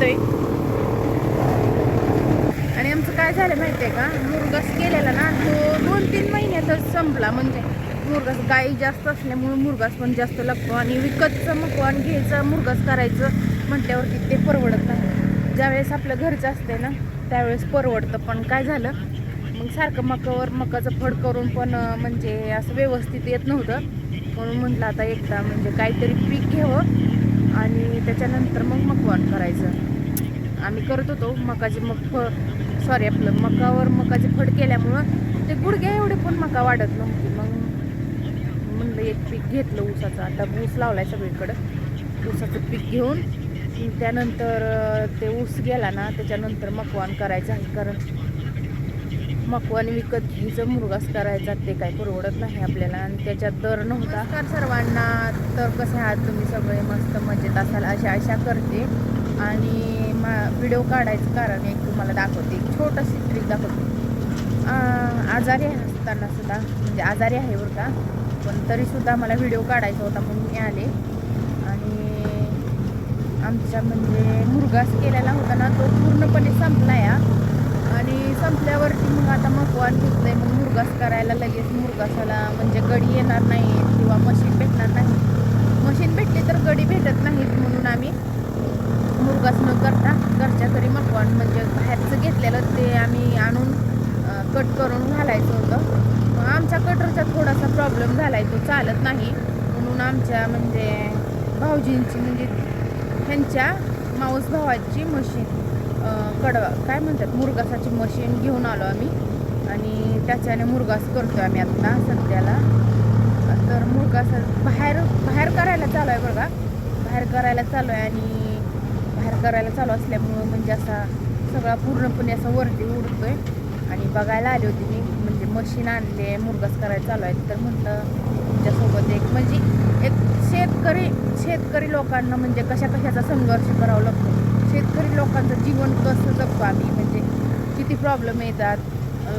येतोय. आणि आमचं काय झालं माहिती आहे का, मुरघास केलेला ना तो 2-3 महिन्यातच संपला. म्हणजे मुरघास गाई जास्त असल्यामुळे मुरघास पण जास्त लागतो आणि विकतचं मकवान घ्यायचं मुरघास करायचं म्हटल्यावरती ते परवडत नाही. ज्यावेळेस आपलं घरचं असते ना त्यावेळेस परवडतं. पण काय झालं मग सारखं मकाचं फड करून पण म्हणजे असं व्यवस्थित येत नव्हतं. म्हणून म्हटलं आता एकदा म्हणजे काहीतरी पीक घ्यावं आणि त्याच्यानंतर मग मकवान करायचं. आम्ही करत होतो मकाचे आपलं मकाचे फड केल्यामुळं ते गुडघ्या एवढे पण मका वाढत नव्हती. मग म्हणलं एक पीक घेतलं ऊसाचं. आता ऊस लावलाय सगळीकडं. ऊसाचं पीक घेऊन त्यानंतर ते ऊस गेला ना त्याच्यानंतर मकवान करायचं आहे. कारण मकवान विकत घ्यायचं मुरघास करायचा ते काय परवडत नाही आपल्याला आणि त्याच्यात दर नव्हता. नमस्कार सर्वांना. तर कसे आहात तुम्ही सगळे? मस्त मजेत असाल अशी आशा करते. आणि व्हिडिओ काढायचं कारण एक तुम्हाला दाखवते, एक छोटंशी ट्रिक दाखवते. आजारी असताना सुद्धा म्हणजे आजारी आहे बरं का, पण तरीसुद्धा मला व्हिडिओ काढायचा होता म्हणून मी आले. आणि आमच्या म्हणजे मुरघास केलेला होता ना तो पूर्णपणे संपला या. आणि संपल्यावरती मग आता मकवान घेतलंय. मग मुरघास करायला लगेच मुरघासाला म्हणजे गडी येणार नाही किंवा मशीन भेटणार नाही. मशीन भेटली तर गडी भेटत नाहीत म्हणून आम्ही मुरघास न करता घरच्या घरी मकवान म्हणजे बाहेरचं घेतलेलं ते आम्ही आणून कट करून घालायचं होतं. मग आमच्या कटरचा थोडासा प्रॉब्लेम झाला आहे, तो चालत नाही. म्हणून आमच्या म्हणजे भाऊजींची म्हणजे ह्यांच्या माऊस भावाची मशीन काय म्हणतात मुरघासाची मशीन घेऊन आलो आम्ही आणि त्याच्याने मुरघास करतो आम्ही आता सध्याला. तर मुरघास बाहेर करायला चालू आहे बघा. बाहेर करायला चालू आहे आणि बाहेर करायला चालू असल्यामुळं म्हणजे असा सगळा पूर्णपणे असा वरती उडतोय. आणि बघायला आली होती मी म्हणजे मशीन आणले मुरघास करायला चालू आहे. तर म्हटलं तुमच्यासोबत एक म्हणजे एक शेतकरी लोकांना म्हणजे कशाचा संघर्ष करावा लागतो. शेतकरी लोकांचं जीवन कसं जगतो आम्ही म्हणजे किती प्रॉब्लेम येतात.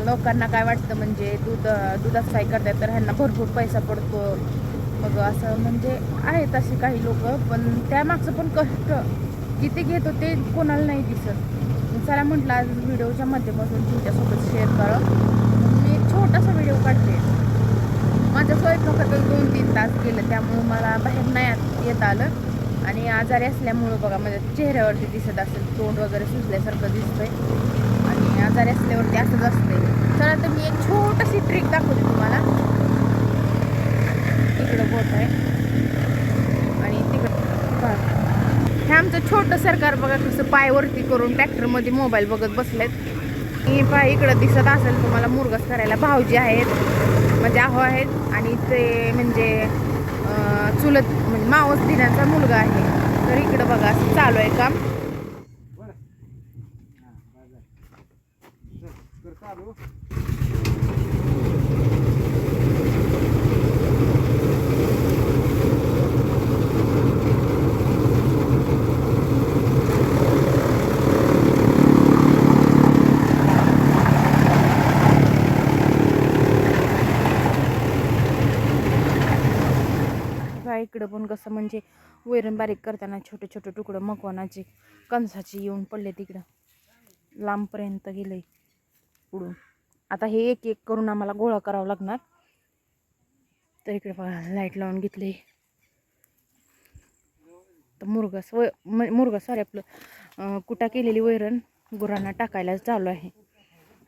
लोकांना काय वाटतं म्हणजे दुधाचं काय करतात तर ह्यांना भरपूर पैसा पडतो. मग असं म्हणजे आहेत असे काही लोक, पण त्यामागचं पण कष्ट किती घेतो ते कोणाला नाही दिसत. चला म्हटलं आज व्हिडिओच्या माध्यमातून तुमच्यासोबत शेअर करा. मी एक छोटासा व्हिडिओ काढते. माझ्या स्वयंपाकातच 2-3 तास गेलं त्यामुळं मला बाहेर नाही येत आलं. आणि आजारी असल्यामुळं बघा माझ्या चेहऱ्यावरती दिसत असेल तोंड वगैरे सुजल्यासारखं दिसतंय. आणि आजारी असल्यावरती असंच असतंय. चला तर मी एक छोटीशी ट्रिक दाखवते तुम्हाला. तिकडं बोट आहे आणि तिकडं हे आमचं छोटं सरकार बघा कसं पायवरती करून ट्रॅक्टरमध्ये मोबाईल बघत बसलेत. ही पाय इकडं दिसत असेल तुम्हाला मुरघास करायला भाऊजी आहेत म्हणजे आहो आहेत आणि ते म्हणजे चुलत म्हणजे मावस दिनाचा मुलगा आहे. तर इकडं बघा असं चालू आहे काम. इकडं पण कसं म्हणजे वैरण बारीक करताना छोटे छोटे तुकडं मकवानाचे कणसाचे येऊन पडले तिकडं लांबपर्यंत गेले उडून. आता हे एक एक करून आम्हाला गोळा करावा लागणार. तर इकडे बघा लाईट लावून घेतली. तर मुरघास सॉरी आपलं कुटा केलेली वैरण गुरांना टाकायला चालू आहे.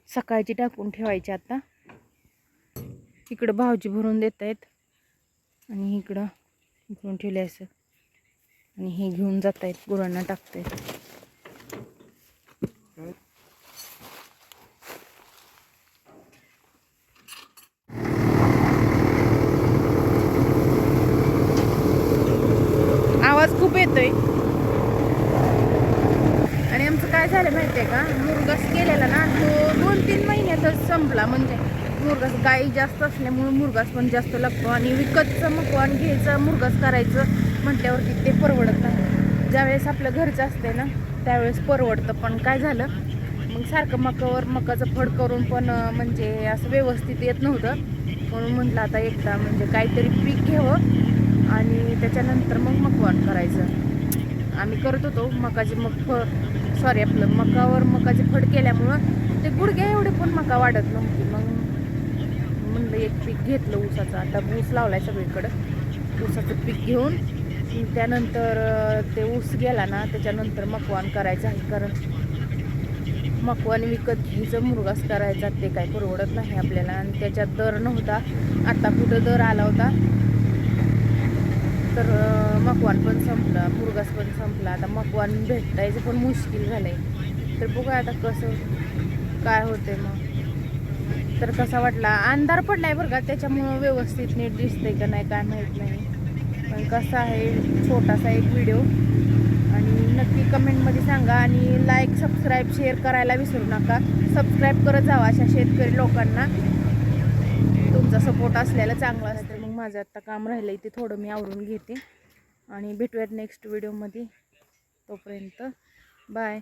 सकाळची टाकून ठेवायची आता. इकडं भाऊजी भरून देत आहेत आणि इकडं घेऊन ठेवले असं आणि हे घेऊन जात आहेत गुरांना टाकते. आवाज खूप येतोय. आणि आमचं काय झालं माहिती आहे का, मुरघास केलेला ना तो 2-3 महिन्यातच संपला. म्हणजे मुरघास गाई जास्त असल्यामुळे मुरघास पण जास्त लागतो आणि विकतचं मकवान घ्यायचं मुरघास करायचं म्हटल्यावरती ते परवडत नाही. ज्यावेळेस आपलं घरचं असते ना त्यावेळेस परवडतं. पण काय झालं मग सारखं मकाचं फड करून पण म्हणजे असं व्यवस्थित येत नव्हतं. म्हणून म्हटलं आता एकदा म्हणजे काहीतरी पीक घ्यावं आणि त्याच्यानंतर मग मकवान करायचं. आम्ही करत होतो मकाचे आपलं मकाचे फड केल्यामुळं ते गुडघ्या एवढे पण मका वाढत नव्हती. मग म्हणलं एक पीक घेतलं ऊसाचं. आता ऊस लावलाय सगळीकडं. ऊसाचं पीक घेऊन त्यानंतर ते ऊस गेला ना त्याच्यानंतर मकवान करायचं आहे. कारण मकवान विकत घ्यायचं मुरगास करायचा ते काय परवडत नाही आपल्याला. आणि त्याच्यात दर नव्हता. आता कुठं दर आला होता तर मकवान पण संपला, मुरगास पण संपला. आता मकवान भेटायचं पण मुश्किल झालंय. तर बघूया आता कसं काय होते. मग तर कसा वाटला, अंधार पडलाय बरं का, त्याच्यामुळं व्यवस्थित नीट दिसतंय का नाही काय माहीत नाही. पण कसा आहे छोटासा एक व्हिडिओ. आणि नक्की कमेंटमध्ये सांगा. आणि लाईक सबस्क्राईब शेअर करायला विसरू नका. सबस्क्राईब करत जावा अशा शेतकरी लोकांना. तुमचा सपोर्ट असलेला चांगला असतं. मग माझं आता काम राहिलंय ते थोडं मी आवरून घेते आणि भेटूयात नेक्स्ट व्हिडिओमध्ये. तोपर्यंत बाय.